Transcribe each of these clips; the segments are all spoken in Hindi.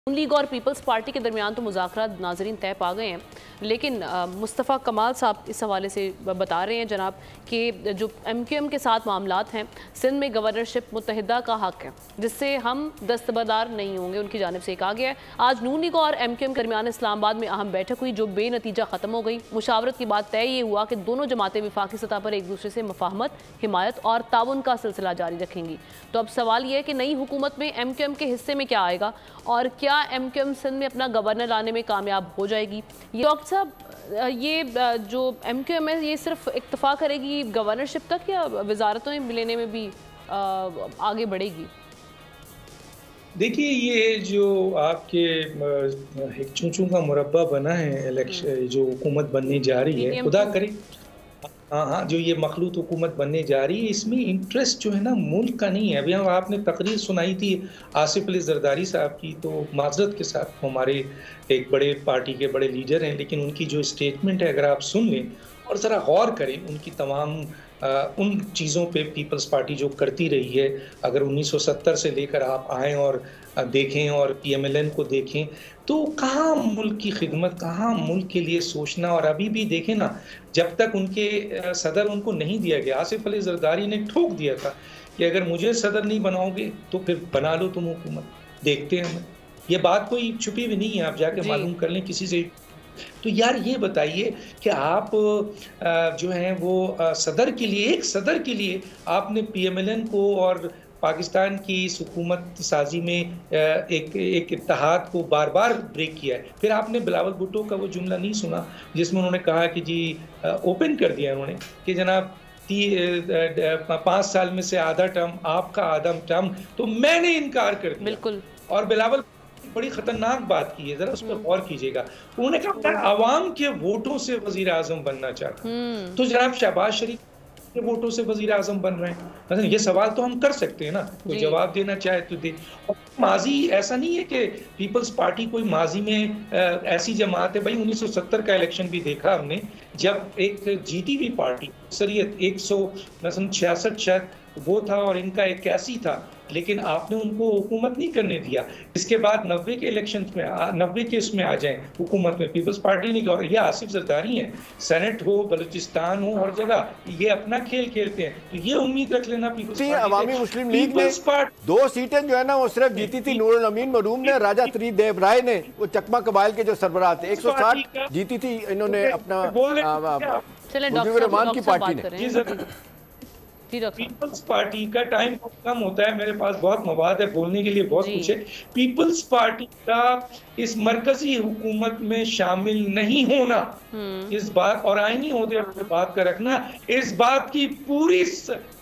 नून लीग और पीपल्स पार्टी के दरमियान तो मुज़ाकरात नाज़रीन तय पा गए हैं, लेकिन मुस्तफ़ा कमाल साहब इस हवाले से बता रहे हैं जनाब कि जो MQM के साथ मामलात हैं, सिंध में गवर्नरशिप मुत्तहिदा का हक़ है जिससे हम दस्तबरदार नहीं होंगे, उनकी जानिब से कहा गया है। आज नून लीग और MQM के दरमियान इस्लामाबाद में अहम बैठक हुई जो बेनतीजा ख़त्म हो गई। मुशावरत के बाद तय ये हुआ कि दोनों जमातें वफाकी सतह पर एक दूसरे से मफाहमत, हिमायत और ताउन का सिलसिला जारी रखेंगी। तो अब सवाल यह है कि नई हुकूमत में MQM के हिस्से में क्या आएगा और क्या MQM सिंध में अपना गवर्नर लाने में कामयाब हो जाएगी। ये डॉक्टर साहब, ये जो MQM है ये सिर्फ इक्तफा करेगी गवर्नरशिप तक या वजारतों लेने में भी आगे बढ़ेगी? देखिए, ये जो आपके एक चूचू का मुरब्बा बना है इलेक्शन, जो हुकूमत बनने जा रही है, खुदा करे हाँ, जो ये मखलूत हुकूमत बनने जा रही है, इसमें इंटरेस्ट जो है ना मुल्क का नहीं है। अभी हम आपने तकरीर सुनाई थी आसिफ अली जरदारी साहब की, तो माजरत के साथ हमारे एक बड़े पार्टी के बड़े लीडर हैं, लेकिन उनकी जो स्टेटमेंट है अगर आप सुन लें और ज़रा गौर करें उनकी तमाम उन चीज़ों पे पीपल्स पार्टी जो करती रही है, अगर 1970 से लेकर आप आएँ और देखें और PMLN को देखें, तो कहाँ मुल्क की खिदमत, कहाँ मुल्क के लिए सोचना। और अभी भी देखें ना, जब तक उनके सदर उनको नहीं दिया गया, आसिफ अली जरदारी ने ठोक दिया था कि अगर मुझे सदर नहीं बनाओगे तो फिर बना लो तुम हुकूमत, देखते हैं हमें। ये बात कोई छुपी भी नहीं है, आप जाके मालूम कर लें किसी से। तो यार ये बताइए कि आप जो हैं वो सदर के लिए, एक सदर के लिए आपने PMLN को और पाकिस्तान की इस हुकूमत साजी में एक इत्तेहाद को बार बार ब्रेक किया है। फिर आपने बिलावल भुट्टो का वो जुमला नहीं सुना जिसमें उन्होंने कहा कि जी ओपन कर दिया उन्होंने कि जनाब 5 साल में से आधा टर्म आपका, आधा टर्म तो मैंने इनकार कर दिया। बिल्कुल। और बिलावल बड़ी खतरनाक बात की है, जरा उस पर गौर कीजिएगा। उन्होंने कहा आवाम के वोटों से वजीर आजम बनना चाहता, तो जनाब शहबाज शरीफ के वोटों से वजीर आजम बन रहे हैं। ये सवाल तो हम कर सकते हैं ना, कोई जवाब देना चाहे तो दे। और माजी ऐसा नहीं है कि पीपल्स पार्टी कोई माजी में ऐसी जमात है। भाई 1970 का इलेक्शन भी देखा हमने, जब एक जीती हुई पार्टी अक्सरियत 166 शायद वो था और इनका 81 था, लेकिन आपने उनको हुकूमत नहीं करने दिया। इसके बाद 90 के इलेक्शन में 90 के इसमें आ जाएं हुकूमत में, पीपल्स पार्टी नहीं। और ये आसिफ जरदारी हैं, सेनेट हो, बलूचिस्तान हो, हर जगह ये अपना खेल खेलते हैं। तो ये उम्मीद रख लेना पीपल्स अवामी मुस्लिम लीग ने 2 सीटें जो है ना वो सिर्फ जीती थी नूरुल अमीन मरूम ने, राजा त्रिदेव राय ने, वो चकमा कबाइल के जो सरबराह थे, 160 जीती थी इन्होंने अपना रहमान की पार्टी ने। पीपल्स पार्टी का टाइम कम होता है, मेरे पास बहुत मवाद है बोलने के लिए, बहुत कुछ है। पीपल्स पार्टी का इस मरकजी हुकूमत में शामिल नहीं होना, इस बात और आईनी होते बात का रखना, इस बात की पूरी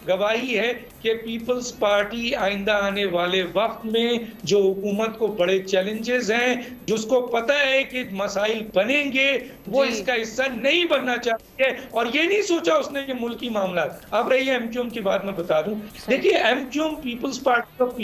गवाही है कि पीपल्स पार्टी आइंदा आने वाले वक्त में जो हुकूमत को बड़े चैलेंजेस हैं, जिसको पता है कि मसाइल बनेंगे, वो इसका हिस्सा नहीं बनना चाहती है। और ये नहीं सोचा उसने कि मुल्की मामला। अब रही MQM की बात मैं बता दूं, देखिए MQM पीपल्स पार्टी और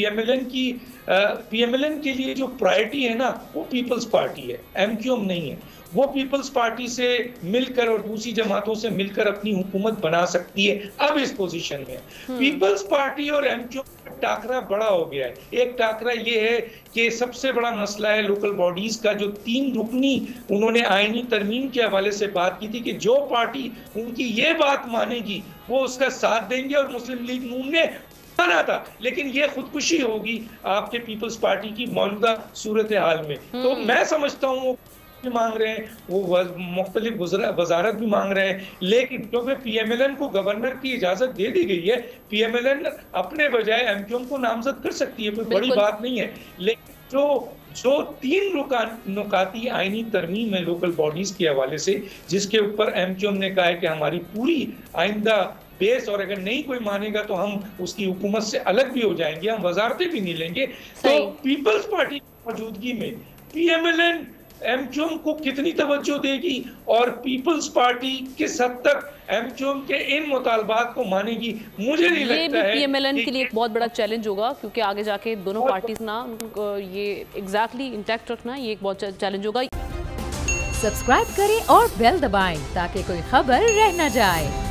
PMLN के लिए जो प्रायोरिटी है ना, वो पीपल्स पार्टी है, MQM नहीं है। वो पीपल्स पार्टी से मिलकर और दूसरी जमातों से मिलकर अपनी हुकूमत बना सकती है अब इस पोजीशन में। पीपल्स पार्टी और MQM का टाकरा बड़ा हो गया है। एक टाकरा ये है कि सबसे बड़ा मसला है लोकल बॉडीज का, जो 3 रुकनी उन्होंने आईनी तरमीम के हवाले से बात की थी कि जो पार्टी उनकी ये बात मानेगी वो उसका साथ देंगे, और मुस्लिम लीग नून ने माना था। लेकिन ये खुदकुशी होगी आपके पीपल्स पार्टी की मौजूदा सूरत हाल में। तो मैं समझता हूँ मांग रहे हैं, वो मुख्तलिफ वजारत भी मांग रहे हैं, लेकिन क्योंकि PMLN को गवर्नर की इजाजत दे दी गई है, PMLN अपने बजाय MQM को नामजद कर सकती है, कोई बड़ी बात नहीं है। लेकिन जो 3 नुकाती आईनी तरमीम है लोकल बॉडीज के हवाले से, जिसके ऊपर MQM ने कहा है कि हमारी पूरी आइंदा बेस, और अगर नहीं कोई मानेगा तो हम उसकी हुकूमत से अलग भी हो जाएंगे, हम वजारतें भी नहीं लेंगे। तो पीपल्स पार्टी की मौजूदगी में PMLN MQM को कितनी तवज्जो देगी और पीपल्स पार्टी किस हद तक MQM के इन मुतालबात को मानेगी, मुझे नहीं लगता है। PMLN के लिए एक बहुत बड़ा चैलेंज होगा, क्योंकि आगे जाके दोनों पार्टीज ना ये एग्जैक्टली इंटैक्ट रखना, ये एक बहुत चैलेंज होगा। सब्सक्राइब करें और बेल दबाएं ताकि कोई खबर रह न जाए।